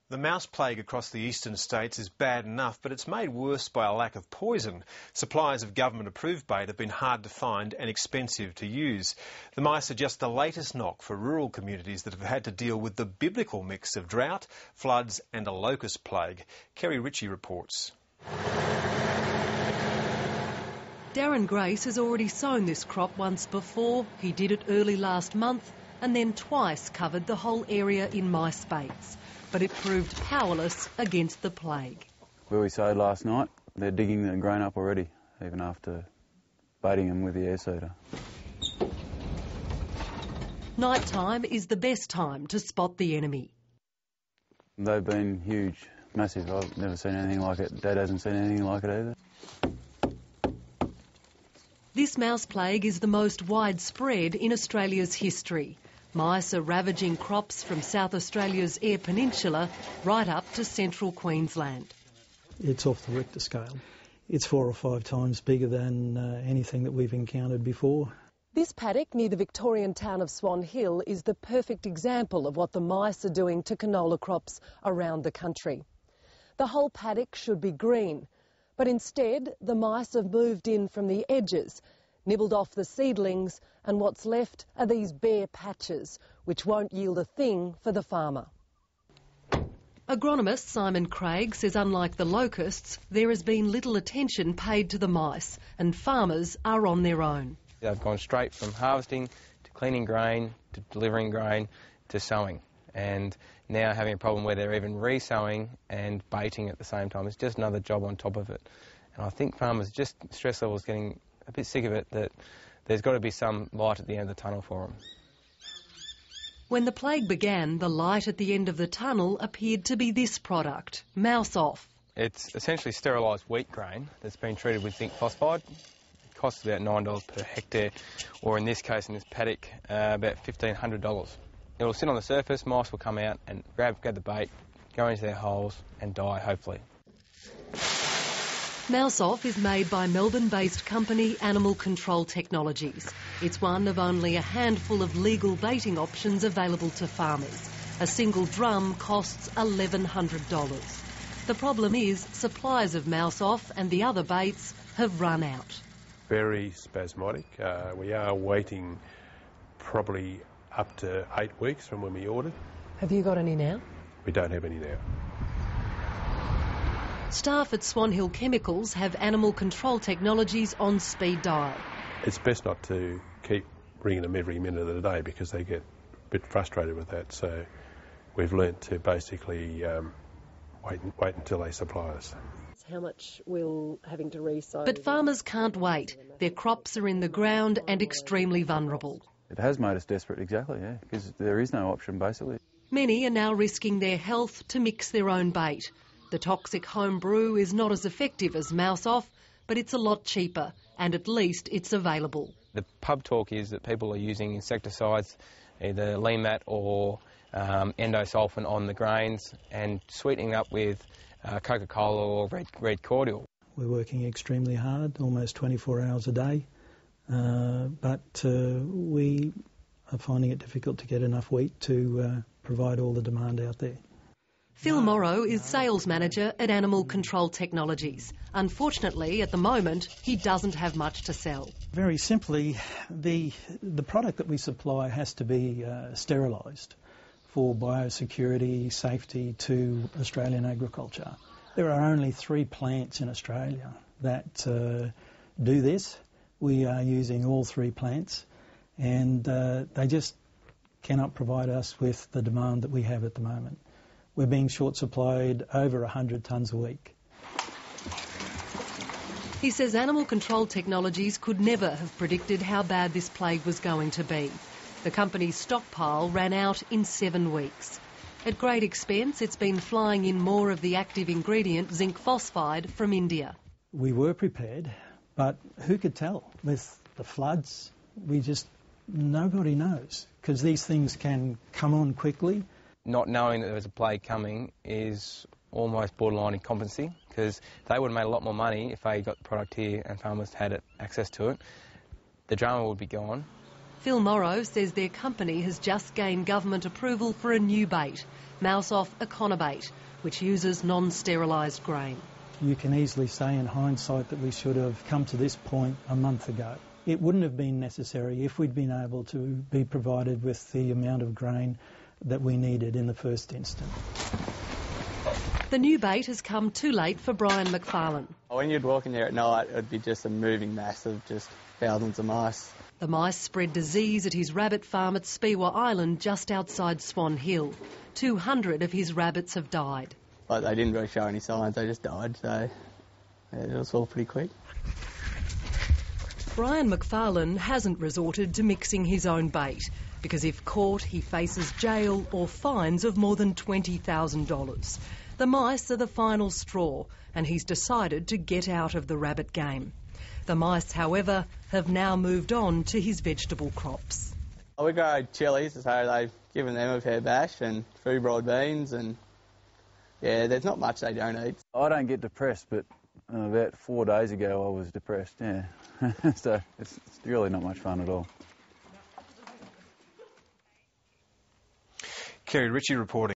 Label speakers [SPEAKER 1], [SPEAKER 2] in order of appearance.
[SPEAKER 1] The mouse plague across the eastern states is bad enough, but it's made worse by a lack of poison. Supplies of government-approved bait have been hard to find and expensive to use. The mice are just the latest knock for rural communities that have had to deal with the biblical mix of drought, floods and a locust plague. Kerri Ritchie reports.
[SPEAKER 2] Darren Grace has already sown this crop once before. He did it early last month and then twice covered the whole area in mice baits. But it proved powerless against the plague.
[SPEAKER 3] Where we sowed last night, they're digging and grown up already, even after baiting them with the air seeder.
[SPEAKER 2] Night time is the best time to spot the enemy.
[SPEAKER 3] They've been huge, massive. I've never seen anything like it. Dad hasn't seen anything like it either.
[SPEAKER 2] This mouse plague is the most widespread in Australia's history. Mice are ravaging crops from South Australia's Eyre Peninsula right up to central Queensland.
[SPEAKER 4] It's off the Richter scale. It's 4 or 5 times bigger than anything that we've encountered before.
[SPEAKER 2] This paddock near the Victorian town of Swan Hill is the perfect example of what the mice are doing to canola crops around the country. The whole paddock should be green, but instead the mice have moved in from the edges, nibbled off the seedlings, and what's left are these bare patches, which won't yield a thing for the farmer. Agronomist Simon Craig says unlike the locusts, there has been little attention paid to the mice, and farmers are on their own.
[SPEAKER 5] They've gone straight from harvesting to cleaning grain, to delivering grain, to sowing. And now having a problem where they're even re-sowing and baiting at the same time. It's just another job on top of it. And I think farmers, just stress levels getting a bit sick of it, that there's got to be some light at the end of the tunnel for them.
[SPEAKER 2] When the plague began, the light at the end of the tunnel appeared to be this product, Mouse Off. It's
[SPEAKER 5] essentially sterilised wheat grain that's been treated with zinc phosphide. It costs about $9 per hectare, or in this case, in this paddock, about $1,500. It will sit on the surface, mice will come out and grab the bait, go into their holes and die, hopefully.
[SPEAKER 2] Mouse Off is made by Melbourne-based company Animal Control Technologies. It's one of only a handful of legal baiting options available to farmers. A single drum costs $1,100. The problem is supplies of Mouse Off and the other baits have run out.
[SPEAKER 6] Very spasmodic. We are waiting probably up to 8 weeks from when we ordered.
[SPEAKER 2] Have you got any now?
[SPEAKER 6] We don't have any now.
[SPEAKER 2] Staff at Swan Hill Chemicals have Animal Control Technologies on speed dial.
[SPEAKER 6] It's best not to keep ringing them every minute of the day because they get a bit frustrated with that. So we've learnt to basically wait until they supply us.
[SPEAKER 7] How much will having to re-sow?
[SPEAKER 2] But farmers can't wait. Their crops are in the ground and extremely vulnerable.
[SPEAKER 3] It has made us desperate, exactly, yeah, because there is no option, basically.
[SPEAKER 2] Many are now risking their health to mix their own bait. The toxic home brew is not as effective as Mouse Off, but it's a lot cheaper, and at least it's available.
[SPEAKER 5] The pub talk is that people are using insecticides, either Lemat or endosulfan on the grains, and sweetening up with Coca-Cola or red cordial.
[SPEAKER 4] We're working extremely hard, almost 24 hours a day, but we are finding it difficult to get enough wheat to provide all the demand out there.
[SPEAKER 2] Phil Morrow is sales manager at Animal Control Technologies. Unfortunately, at the moment, he doesn't have much to sell.
[SPEAKER 4] Very simply, the product that we supply has to be sterilised for biosecurity, safety to Australian agriculture. There are only 3 plants in Australia that do this. We are using all 3 plants, and they just cannot provide us with the demand that we have at the moment. We're being short supplied over 100 tonnes a week.
[SPEAKER 2] He says Animal Control Technologies could never have predicted how bad this plague was going to be. The company's stockpile ran out in 7 weeks. At great expense, it's been flying in more of the active ingredient, zinc phosphide, from India.
[SPEAKER 4] We were prepared, but who could tell? With the floods, nobody knows, because these things can come on quickly.
[SPEAKER 5] Not knowing that there was a plague coming is almost borderline incompetency, because they would have made a lot more money if they got the product here and farmers had access to it. The drama would be gone.
[SPEAKER 2] Phil Morrow says their company has just gained government approval for a new bait. mouse off econobate, which uses non-sterilised grain.
[SPEAKER 4] You can easily say in hindsight that we should have come to this point a month ago. It wouldn't have been necessary if we'd been able to be provided with the amount of grain that we needed in the first instance.
[SPEAKER 2] The new bait has come too late for Brian McFarlane.
[SPEAKER 8] When you'd walk in there at night, it'd be just a moving mass of just thousands of mice.
[SPEAKER 2] The mice spread disease at his rabbit farm at Speewah Island just outside Swan Hill. 200 of his rabbits have died.
[SPEAKER 8] But they didn't really show any signs, they just died, so yeah, it was all pretty quick.
[SPEAKER 2] Brian McFarlane hasn't resorted to mixing his own bait because if caught he faces jail or fines of more than $20,000. The mice are the final straw and he's decided to get out of the rabbit game. The mice, however, have now moved on to his vegetable crops.
[SPEAKER 8] We grow chilies, so they've given them a fair bash, and food broad beans, and yeah, there's not much they don't eat.
[SPEAKER 3] I don't get depressed, but about 4 days ago I was depressed, yeah. So it's really not much fun at all.
[SPEAKER 1] Kerri Ritchie reporting.